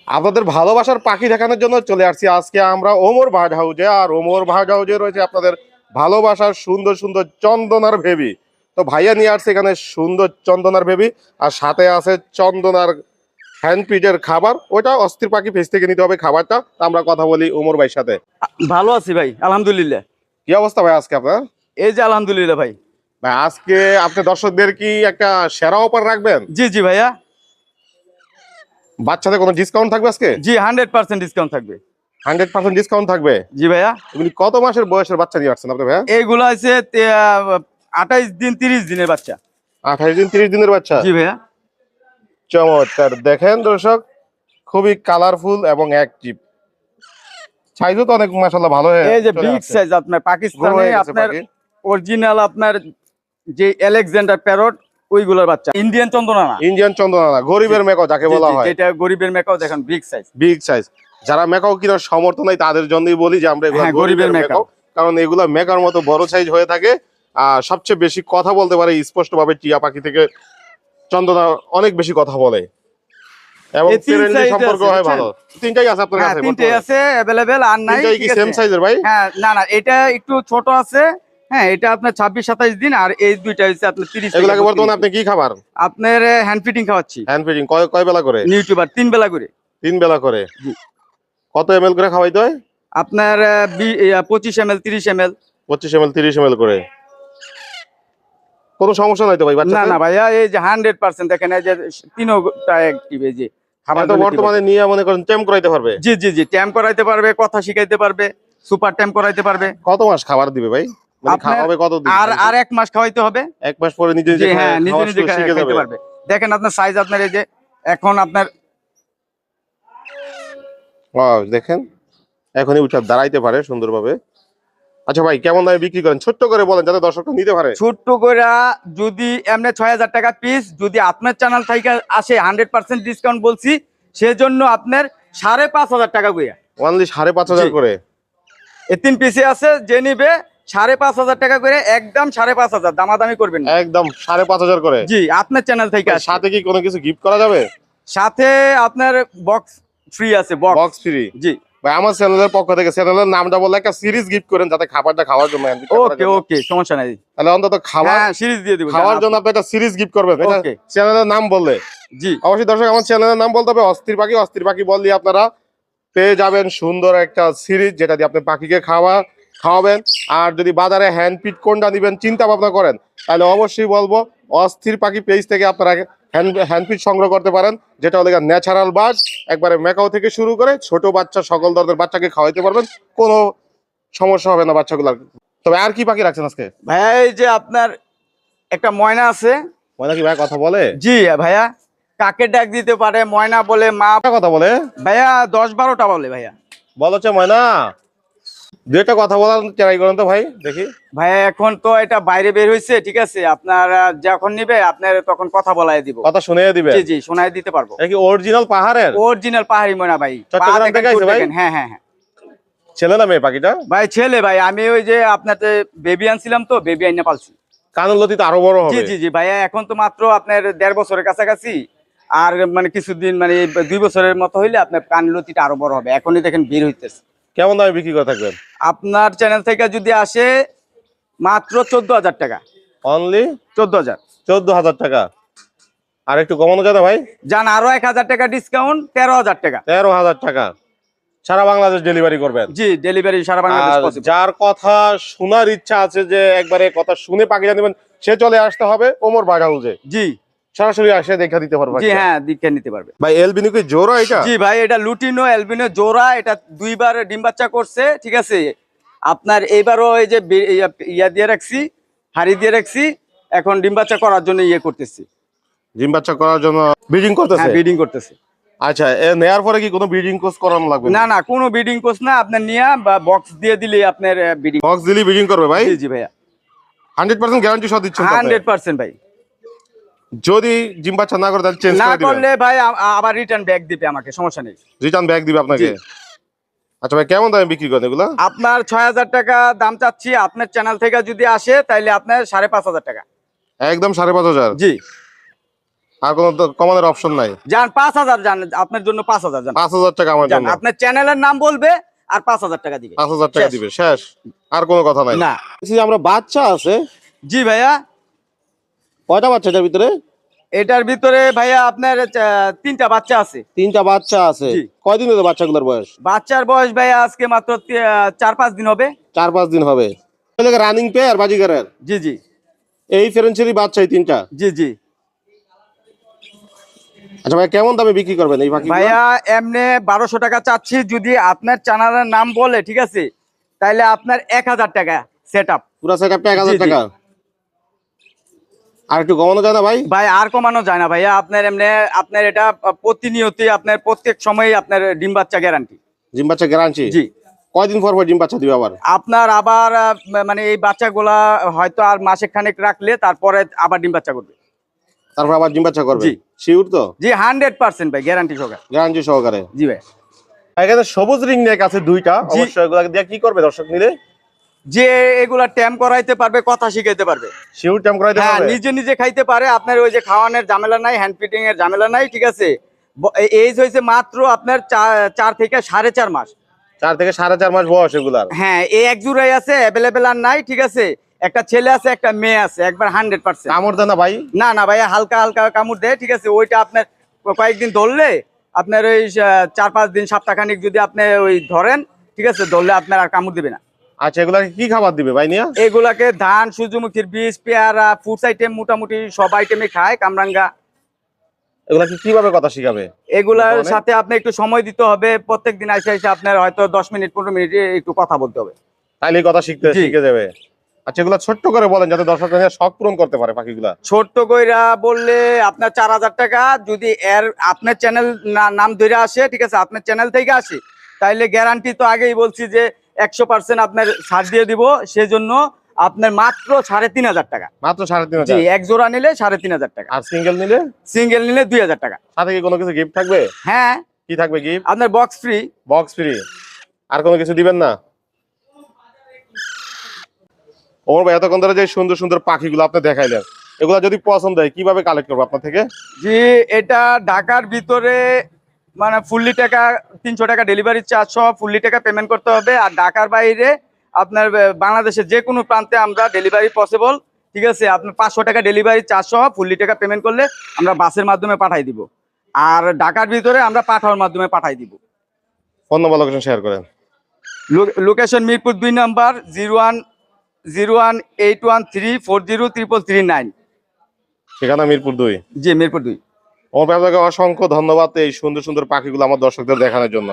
আপনাদের ভালোবাসার পাখি দেখানোর জন্য চলে আসছি আজকে আমরা ওমর বার্ড হাউজে। আর ওমর বার্ড হাউজে রয়েছে আপনাদের ভালোবাসার সুন্দর সুন্দর চন্দনার বেবি। তো ভাইয়া নিয়ে আসছে এখানে সুন্দর চন্দনার বেবি, আর সাথে আছে চন্দনার হ্যান্ডপিডের খাবার। ওইটা অস্থির পাখি ফেস থেকে নিতে হবে খাবারটা। তো আমরা কথা বলি ওমর ভাইয়ের সাথে। ভালো আছি ভাই, আলহামদুলিল্লাহ। কি অবস্থা ভাই আজকে আপনার? এই যে আলহামদুলিল্লাহ ভাই। ভাই আজকে আপনি দর্শকদের কি একটা সেরা অফার রাখবেন? জি জি ভাইয়া, বাচ্চাদের কোনো ডিসকাউন্ট থাকবে আজকে? জি 100% ডিসকাউন্ট থাকবে। 100% ডিসকাউন্ট থাকবে। জি ভাইয়া। এগুলি কত মাসের বয়সের বাচ্চা নিয়ে আসছেন আপনি ভাইয়া? এইগুলো আছে 28 দিন 30 দিনের বাচ্চা। 28 দিন 30 দিনের বাচ্চা। জি ভাইয়া। চমৎকার, দেখেন দর্শক, খুবই কালারফুল এবং অ্যাক্টিভ। সাইজও তো অনেক মাশাআল্লাহ ভালো। এই যে বিগ সাইজ আপনার পাকিস্তানে আপনার অরিজিনাল আপনার যে আলেকজান্ডার প্যারট ওইগুলোর বাচ্চা, ইন্ডিয়ান চন্দনা না, ইন্ডিয়ান চন্দনা না, গরিবের মেকাও যাকে বলা হয়। যেটা গরিবের মেকাও দেখেন বিগ সাইজ। Big size. যারা মেকাও কেনার সামর্থ্য নাই তাদের জন্যই বলি যে আমরা এগুলো গরিবের মেকাও, কারণ এগুলা মেকার মতো বড় সাইজ হয়ে থাকে। আর সবচেয়ে বেশি কথা বলতে পারে স্পষ্টভাবে টিয়া পাখি থেকে চন্দনা অনেক বেশি কথা বলে এবং ফ্রেন্ডলি সম্পর্ক হয় ভালো। তিনটাই আছে আপনার কাছে? তিনটাই আছে अवेलेबल, আর নাই। তিনটাই কি সেম সাইজের ভাই? হ্যাঁ, না না, এটা একটু ছোট আছে। হ্যাঁ, এটা আপনার 26-27 দিন, আর এই দুইটা হচ্ছে আপনার 30। এগুলাকে বর্তমানে আপনি কি খাবার? আপনার হ্যান্ড ফিডিং খাওয়াচ্ছি। হ্যান্ড ফিডিং কয় বেলা করে? ইউটিউবার 3 বেলা করে। 3 বেলা করে। জি। কত এমএল করে খাওয়াইতে হয়? আপনার 25 ml 30 ml। 25 এমএল 30 এমএল করে। কোনো সমস্যা নাই তো ভাই বাচ্চাদের? না না ভাইয়া, এই যে 100% দেখেন, এই যে তিনটা অ্যাক্টিভ। এই যে খাবার তো বর্তমানে নিয়ে মনে করেন ট্যাম করাইতে পারবে। জি জি জি, ট্যাম করাইতে পারবে, কথা শিখাইতে পারবে, সুপার ট্যাম করাইতে পারবে। কত মাস খাবার দিবে ভাই? মানে খাওয়াবে কত দিন? আর 1 মাস খাওয়াইতে হবে। 1 মাস পরে নিজে নিজে হ্যাঁ, নিজে নিজে শিখে খাইতে যাবে। পারবে। দেখেন আপনার সাইজ, আপনার এই যে এখন আপনার ওয়াও, দেখেন এখনই উঠে দাঁড়াইতে পারে সুন্দরভাবে। আচ্ছা ভাই, কেমন দামে বিক্রি করেন ছোট্ট করে বলেন যাতে দর্শকরা নিতে পারে। ছোট্ট করে যদি এমনি 6000 টাকা পিস, যদি আপনার চ্যানেল থেকে আসে 100% ডিসকাউন্ট বলছি, সেজন্য আপনার 5500 টাকা কইয়া। অনলি 5500 করে। এই 3 পিসে আছে, যে নিবে 5500 টাকা করে, একদম 5500, দামাদামি করবেন না। একদম 5500 করে। জি, আপনার চ্যানেল থেকে আসে। সাথে কি কোনো কিছু গিফট করা যাবে? সাথে আপনার বক্স ফ্রি আছে। Box free? জি ভাই, আমার চ্যানেলের পক্ষ থেকে চ্যানেলের নামটা বলে একটা সিরিজ গিফট করেন যাতে খাবারটা খাওয়ার জন্য। ওকে ওকে, সমস্যা নাই। তাহলে অন্তত খাবার সিরিজ দিয়ে দিব, খাওয়ার জন্য আপনি একটা সিরিজ গিফট করবেন এটা চ্যানেলের নাম বললে। জি অবশ্যই দর্শক, আমার চ্যানেলের নাম বলতে হবে অস্থির পাখি। অস্থির পাখি বললে আপনারা পেয়ে যাবেন সুন্দর একটা সিরিজ যেটা দিয়ে আপনি পাখিকে খাওয়াবেন। আর যদি বাজারে হ্যান্ড ফিড কোনটা নেবেন চিন্তা ভাবনা করেন, তাহলে অবশ্যই বলবো অস্থির পাখি পেজ থেকে আপনারা হ্যান্ড ফিড সংগ্রহ করতে পারেন, যেটা হলো ন্যাচারাল বার্ড। একবারে মেকাও থেকে শুরু করে ছোট বাচ্চা সকল ধরনের বাচ্চাকে খাওয়াইতে পারবেন, কোনো সমস্যা হবে না বাচ্চাগুলোর। তবে আর কি পাখি রাখছেন আজকে ভাইয়া? এই যে আপনার একটা ময়না আছে। ময়না কি ভাই কথা বলে? জি ভাইয়া, কাকে ডাক দিতে পারে, ময়না বলে, মা কথা বলে ভাইয়া, 10-12টা বলে ভাইয়া। বলো ময়না, দুইটা কথা বলার ট্রাই করেন তো ভাই দেখি। ভাইয়া এখন তো এটা বাইরে বের হয়েছে, ঠিক আছে, আপনার যখন নিবে আপনার তখন কথা বলাই দিব। কথা শুনিয়ে দিবে? জি জি, শোনাই দিতে পারবো। এটা কি অরিজিনাল পাহাড়ের? অরিজিনাল পাহাড়ি ময়না ভাই। চট্টগ্রাম থেকে আইছে ভাই? হ্যাঁ হ্যাঁ হ্যাঁ। ছেলে না মেয়ে পাখিটা? ভাই ছেলে ভাই। আমি ওই যে আপনাতে বেবি আনছিলাম, তো বেবি আইনা পালছি। কানের লতি তো আরো বড় হবে। জি জি জি ভাইয়া, এখন তো মাত্র আপনার 1.5 বছরের কাছাকাছি। আর মানে কিছুদিন, মানে 2 বছরের মতো হইলে আপনার কান লতিটা আরো বড় হবে। এখনই দেখেন বের হইতেছে। কেমন দামে বিক্রি করে থাকবেন? আপনার চ্যানেল থেকে যদি আসে মাত্র 14000 টাকা। অনলি 14000? 14000 টাকা। আর একটু কমানো যায় না ভাই? জান, আরো 1000 টাকা ডিসকাউন্ট, 13000 টাকা। 13000 টাকা। সারা বাংলাদেশ ডেলিভারি করবেন? জি, ডেলিভারি সারা বাংলাদেশ পসিবল। যার কথা শোনার ইচ্ছা আছে, যে একবারে কথা শুনে পাখিটা নেবেন, সে চলে আসতে হবে ওমর বার্ড হাউসে। জি, সরাসরি আসে দেখা দিতে পারবে? জি হ্যাঁ, দেখে নিতে পারবে। ভাই এলবিনো কি জোড়া এটা? জি ভাই, এটা লুটিনো এলবিনো জোড়া। এটা 2 বার ডিম বাচ্চা করছে, ঠিক আছে। আপনার এইবারও এই যে ইয়া দিয়ে রাখছি, হাড়ি দিয়ে রাখছি। এখন ডিম বাচ্চা করার জন্য ইয়ে করতেছি। ডিম বাচ্চা করার জন্য ব্রিডিং করতেছে? হ্যাঁ, ব্রিডিং করতেছে। আচ্ছা, নেয়ার পরে কি কোনো ব্রিডিং কোর্স করানো লাগবে? না না, কোনো ব্রিডিং কোর্স না। আপনার নিয়া বা বক্স দিয়ে দিলে আপনার ব্রিডিং। বক্স দিলি ব্রিডিং করবে ভাই? জি জি ভাইয়া, 100% গ্যারান্টি সহ দিচ্ছেন? 100% ভাই। যদি ডিম বাচ্চা না করে তাহলে চেঞ্জ না করে দিবেন? করলে ভাই আবার রিটার্ন ব্যাক দিবে আমাকে, সমস্যা নেই। রিটার্ন ব্যাক দিবে আপনাকে? আচ্ছা ভাই, কেমন দামে বিক্রি করেন এগুলো? আপনার 6000 টাকা দাম চাচ্ছি। আপনার চ্যানেল থেকে যদি আসে তাহলে আপনার 5500 টাকা। একদম 5500? জি। আর কোনো তো কমানোর অপশন নাই? যান 5,000, যান আপনার জন্য 5,000, যান 5,000 টাকা আমার যান, জন্য। আপনার চ্যানেলের নাম বলবে আর 5,000 টাকা দিবে। 5,000 টাকা শেষ। দিবে, শেষ। আর কোনো কথা নাই। না। বলছি আমরা বাচ্চা আছে, জি ভাইয়া, কয়টা বাচ্চা এটার ভিতরে? এটার ভিতরে ভাইয়া আপনার 3টা বাচ্চা আছে। 3টা বাচ্চা আছে। জি। কয়দিন হলো বাচ্চাগুলোর বয়স? বাচ্চার বয়স ভাইয়া আজকে মাত্র 4-5 দিন হবে। 4-5 দিন হবে। রানিং পেয়ার বাজিগারের জি জি এই ফ্রেঞ্চেরি বাচ্চাই 3টা। জি জি। আচ্ছা ভাই, কেমন দামে বিক্রি করবেন এই পাখি? ভাইয়া এমনি 1200 টাকা চাচ্ছি, যদি আপনার চ্যানেলের নাম বলে, ঠিক আছে, তাইলে আপনার 1000 টাকা সেট আপ। পুরো সেটআপটা 1000 জি, জি। টাকা। আর একটু কমানো যায় না ভাই? ভাই আর কমানো যায় না ভাইয়া, আপনার এমনি আপনার এটা প্রতিনিয়তই আপনার প্রত্যেক সময় আপনার ডিম বাচ্চা গ্যারান্টি। ডিম বাচ্চা গ্যারান্টি? জি। কয়দিন পর পর ডিম বাচ্চা দিবে আবার? আপনার আবার মানে এই বাচ্চাগুলা হয়তো আর মাসে খানেক রাখলে তারপরে আবার ডিম বাচ্চা করবে। তারপর আবার ডিম বাচ্চা করবে? জি। শিওর তো? জি 100% ভাই, গ্যারান্টি সহকারে। গ্যারান্টি সহকারে? জি ভাই। এখানে সবুজ রিং নেক আছে 2টা, জি। অবশ্যই এগুলা দিয়ে কি করবে দর্শক নিলে? যে এগুলা ট্যাম করাইতে পারবে, কথা শিখাইতে পারবে। শিওর টাইম করাইতে হ্যাঁ, পারবে? নিজে নিজে খাইতে পারে, আপনার ওই যে খাওয়ানোর ঝামেলা নাই, হ্যান্ড ফিটিং এর ঝামেলা নাই, ঠিক আছে। এজ হয়েছে মাত্র আপনার 4 থেকে 4.5 মাস। 4 থেকে 4.5 মাস বয়স এগুলার? হ্যাঁ, এই এক জোড়াই আছে, অ্যাভেলেবেল আর নাই, ঠিক আছে। একটা ছেলে আছে, একটা মেয়ে আছে, একবার 100%। কামড় দেয় না ভাই? না না ভাইয়া, হালকা হালকা কামড় দেয়, ঠিক আছে। ওইটা আপনার কয়েকদিন ধরলে, আপনার ওই 4-5 দিন, সপ্তাহখানিক যদি আপনি ওই ধরেন, ঠিক আছে, ধরলে আপনার আর কামড় দিবে না। আচ্ছা, এগুলাকে কি খাবার দিবে ভাই নিয়া? এগুলাকে ধান, সূর্যমুখীর বীজ, পেয়ারা, ফুডস আইটেম মোটামুটি সব আইটেমে খায়, কামরাঙ্গা। এগুলাকে কিভাবে কথা শিখাবে? এগুলার অনেক- সাথে আপনি একটু সময় দিতে হবে, প্রত্যেকদিন এসে এসে আপনার হয়তো 10 মিনিট 15 মিনিট একটু কথা বলতে হবে। তাইলে কথা জি। শিখে যাবে। আচ্ছা, এগুলা ছোট্ট করে বলেন যাতে দর্শকরা শখ পূরণ করতে পারে পাখিগুলা। ছোট্ট কইরা বললে আপনার 4,000 টাকা, যদি এর আপনার চ্যানেল নাম ধরে আসে, ঠিক আছে, আপনার চ্যানেল থেকে আসে, তাইলে গ্যারান্টি তো আগেই বলছি যে 100% আপনার ছাড় দিয়ে দিব, সেজন্য আপনার মাত্র 3,500 টাকা। মাত্র জি, 3,500? এক জোড়া নিলে 3,500 টাকা। আর সিঙ্গেল নিলে? সিঙ্গেল নিলে 2,000 টাকা। সাথে কি কোনো কিছু গিফট থাকবে? হ্যাঁ, কি থাকবে গিফট? আপনার বক্স ফ্রি। Box free? আর কোনো কিছু দিবেন না? ওমর ভাই, এতক্ষণ ধরে যে সুন্দর সুন্দর পাখিগুলো আপনি দেখাইলেন, এগুলা যদি পছন্দ হয় কিভাবে কালেক্ট করবো আপনার থেকে? জি, এটা ঢাকার ভিতরে মানে ফুললি টাকা, 300 টাকা ডেলিভারি চার্জ সহ ফুললি টাকা পেমেন্ট করতে হবে। আর ঢাকার বাইরে আপনার বাংলাদেশের যে কোনো প্রান্তে আমরা ডেলিভারি পসিবল, ঠিক আছে। আপনার 500 টাকা ডেলিভারি চার্জ সহ ফুললি টাকা পেমেন্ট করলে আমরা বাসের মাধ্যমে পাঠাই দিব। আর ঢাকার ভিতরে আমরা পাঠাওয়ার মাধ্যমে পাঠাই দিব। ফোন নম্বর লোকেশন শেয়ার করেন। লোকেশন মিরপুর 2 নম্বর, 010113403339। ঠিকানা মিরপুর 2। জি, মিরপুর 2। ওমর ভাই, আপনাকে অসংখ্য ধন্যবাদ এই সুন্দর সুন্দর পাখিগুলো আমার দর্শকদের দেখানোর জন্য।